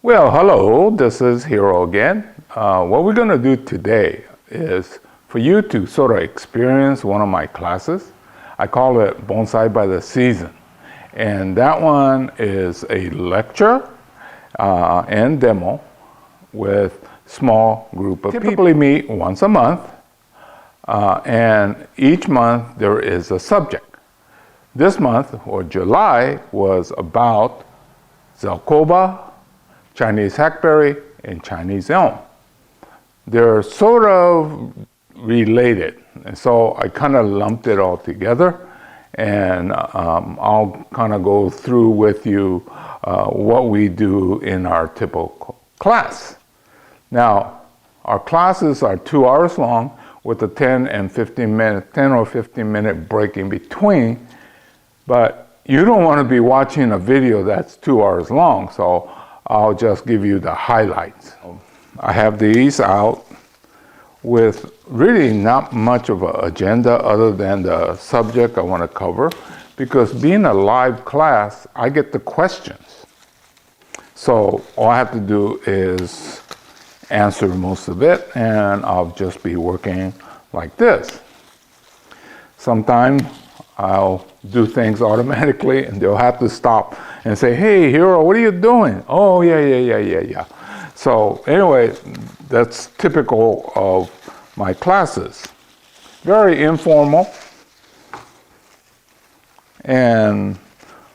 Well, hello, this is Hero again. What we're going to do today is for you to sort of experience one of my classes. I call it Bonsai by the Season. And that one is a lecture and demo with small group of people. Typically meet once a month, and each month there is a subject. This month, or July, was about Zelkoba, Chinese hackberry, and Chinese elm. They're sort of related, and so I kind of lumped it all together, and I'll kind of go through with you what we do in our typical class. Now, our classes are 2 hours long with a 10 or 15 minute break in between, but you don't want to be watching a video that's 2 hours long, so I'll just give you the highlights. I have these out with really not much of an agenda other than the subject I want to cover, because being a live class, I get the questions. So all I have to do is answer most of it, and I'll just be working like this. Sometimes I'll do things automatically and they'll have to stop and say, "Hey, Hero, what are you doing?" "Oh, yeah. So anyway, that's typical of my classes. Very informal. And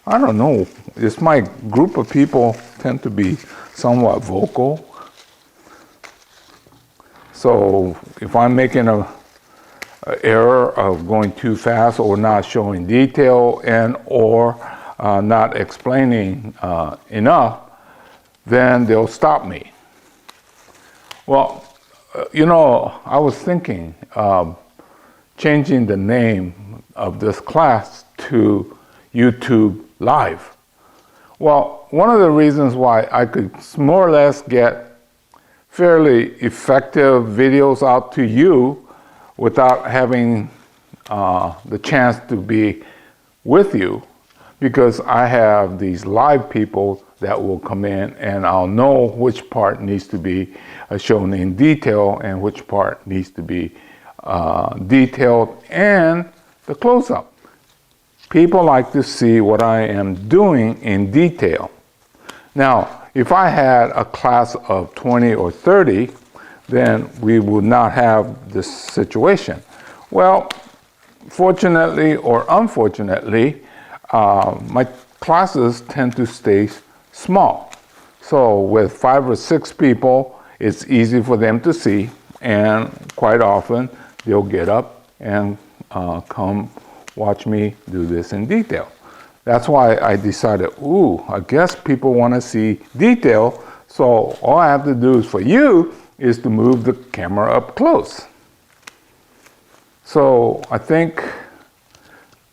I don't know, it's my group of people tend to be somewhat vocal. So if I'm making an error of going too fast or not showing detail and or not explaining enough, then they'll stop me. Well, I was thinking changing the name of this class to YouTube Live. Well, one of the reasons why I could more or less get fairly effective videos out to you without having the chance to be with you, because I have these live people that will come in and I'll know which part needs to be shown in detail and which part needs to be detailed, and the close-up. People like to see what I am doing in detail. Now, if I had a class of 20 or 30, then we would not have this situation. Well, fortunately or unfortunately, my classes tend to stay small. So with 5 or 6 people, it's easy for them to see, and quite often they'll get up and come watch me do this in detail. That's why I decided, I guess people want to see detail, so all I have to do is for you is to move the camera up close. So I think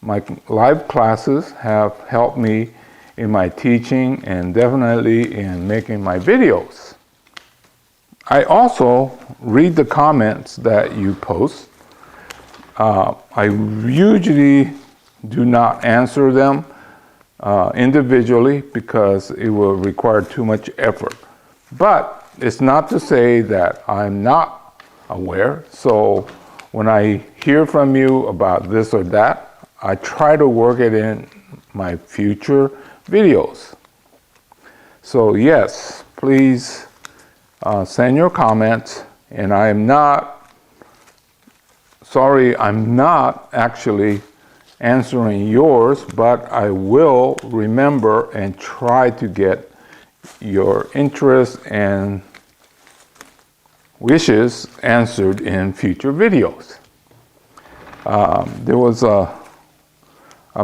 my live classes have helped me in my teaching and definitely in making my videos. I also read the comments that you post. I usually do not answer them individually because it will require too much effort. But it's not to say that I'm not aware. So when I hear from you about this or that, I try to work it in my future videos. So yes, please send your comments. And I'm not actually answering yours, but I will remember and try to get your interests and wishes answered in future videos. There was a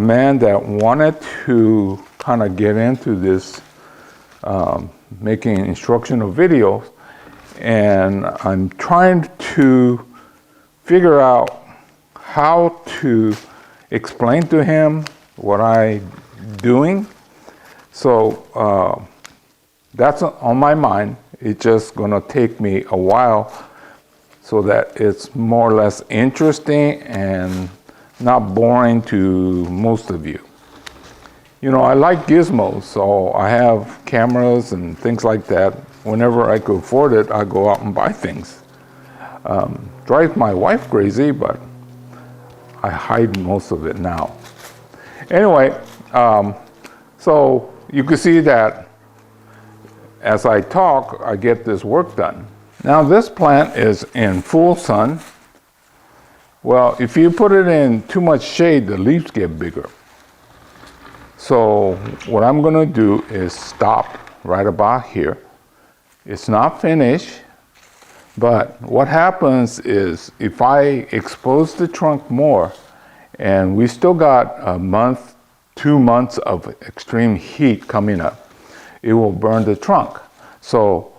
man that wanted to kind of get into this making instructional videos, and I'm trying to figure out how to explain to him what I'm doing. So that's on my mind. It's just gonna take me a while so that it's more or less interesting and not boring to most of you. You know, I like gizmos, so I have cameras and things like that. Whenever I could afford it, I go out and buy things. Drives my wife crazy, but I hide most of it now. Anyway, so you can see that as I talk, I get this work done. Now this plant is in full sun. Well, if you put it in too much shade, the leaves get bigger. So what I'm gonna do is stop right about here. It's not finished, but what happens is if I expose the trunk more, and we still got a month, 2 months of extreme heat coming up, it will burn the trunk. So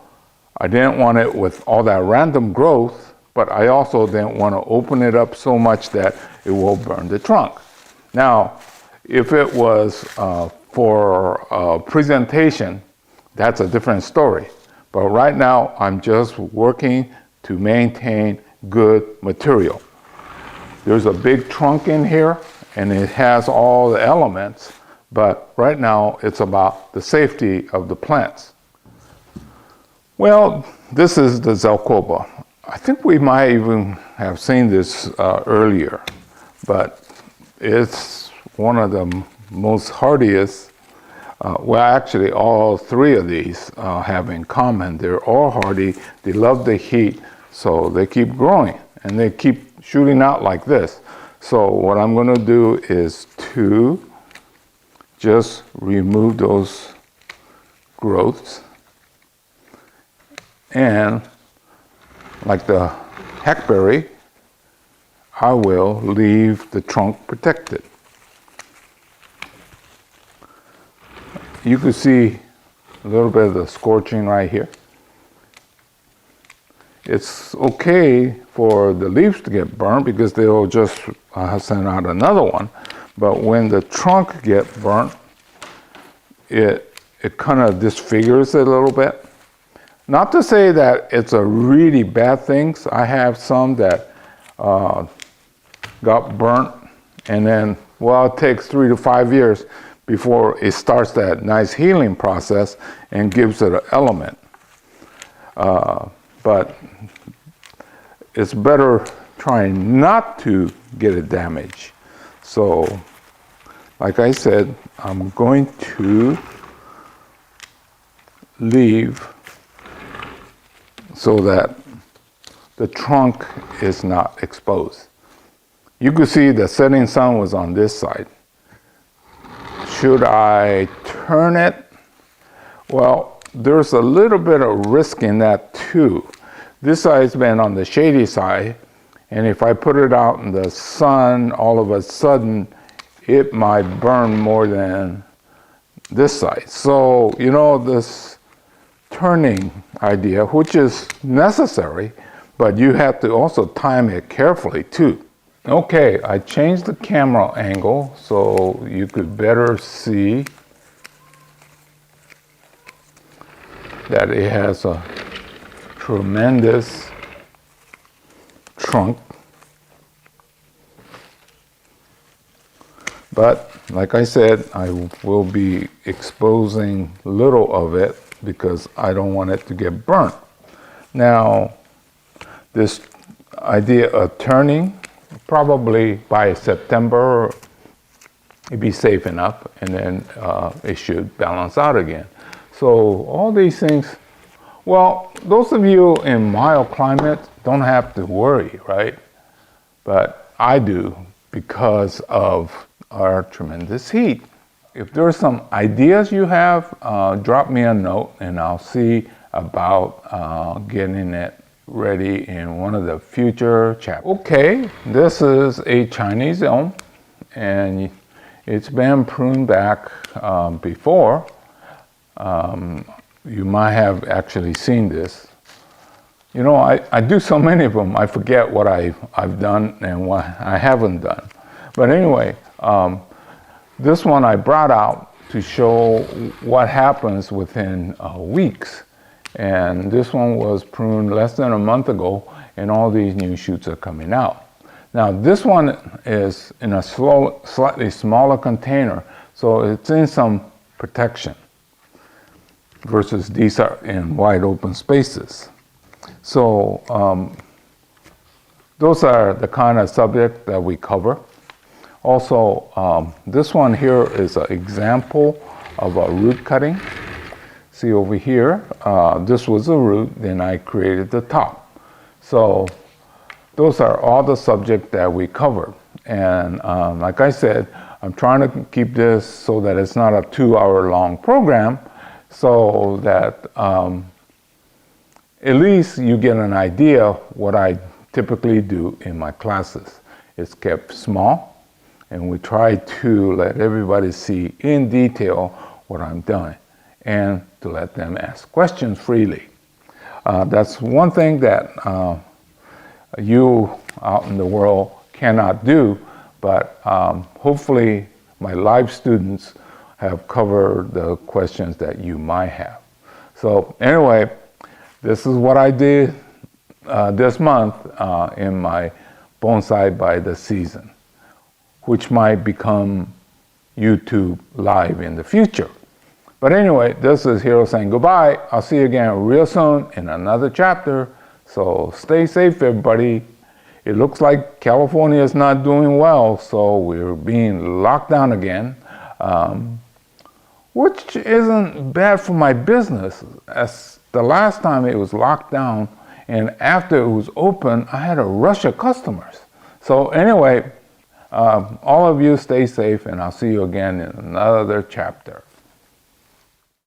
I didn't want it with all that random growth, but I also didn't want to open it up so much that it will burn the trunk. Now, if it was for presentation, that's a different story. But right now, I'm just working to maintain good material. There's a big trunk in here, and it has all the elements, but right now, it's about the safety of the plants. Well, this is the Zelkoba. I think we might even have seen this earlier, but it's one of the most hardiest. Well, actually, all three of these have in common. They're all hardy. They love the heat, so they keep growing, and they keep shooting out like this. So what I'm going to do is to just remove those growths, and like the hackberry, I will leave the trunk protected. You can see a little bit of the scorching right here. It's okay for the leaves to get burned because they'll just send out another one. But when the trunk gets burnt, it kind of disfigures it a little bit. Not to say that it's a really bad thing. I have some that got burnt, and then, well, it takes 3 to 5 years before it starts that nice healing process and gives it an element. But it's better trying not to get it damaged. So, like I said, I'm going to leave so that the trunk is not exposed. You could see the setting sun was on this side. Should I turn it? Well, there's a little bit of risk in that too. This side's been on the shady side, and if I put it out in the sun, all of a sudden, it might burn more than this side. So, you know, this turning idea, which is necessary, but you have to also time it carefully too. Okay, I changed the camera angle so you could better see that it has a tremendous trunk. But like I said, I will be exposing little of it because I don't want it to get burnt. Now, this idea of turning, probably by September, it'd be safe enough, and then it should balance out again. So all these things, well, those of you in mild climates don't have to worry, right? But I do because of our tremendous heat. If there are some ideas you have, drop me a note and I'll see about getting it ready in one of the future chapters. Okay, this is a Chinese elm, and it's been pruned back before. You might have actually seen this. You know, I do so many of them, I forget what I've done and what I haven't done. But anyway, this one I brought out to show what happens within weeks. And this one was pruned less than a month ago, and all these new shoots are coming out. Now, this one is in a slightly smaller container, So it's in some protection versus these are in wide open spaces. So those are the kind of subject that we cover. Also, this one here is an example of a root cutting. See over here, this was a root, then I created the top. So those are all the subject that we covered. And like I said, I'm trying to keep this so that it's not a 2-hour long program, so that at least you get an idea what I typically do in my classes. It's kept small, and we try to let everybody see in detail what I'm doing and to let them ask questions freely. That's one thing that you out in the world cannot do, but hopefully my live students have covered the questions that you might have. So anyway, this is what I did this month in my Bonsai by the Season, which might become YouTube Live in the future. But anyway, this is Hiro saying goodbye. I'll see you again real soon in another chapter. So stay safe, everybody. It looks like California is not doing well, so we're being locked down again, which isn't bad for my business. As the last time it was locked down, and after it was open, I had a rush of customers. So anyway, all of you stay safe, and I'll see you again in another chapter.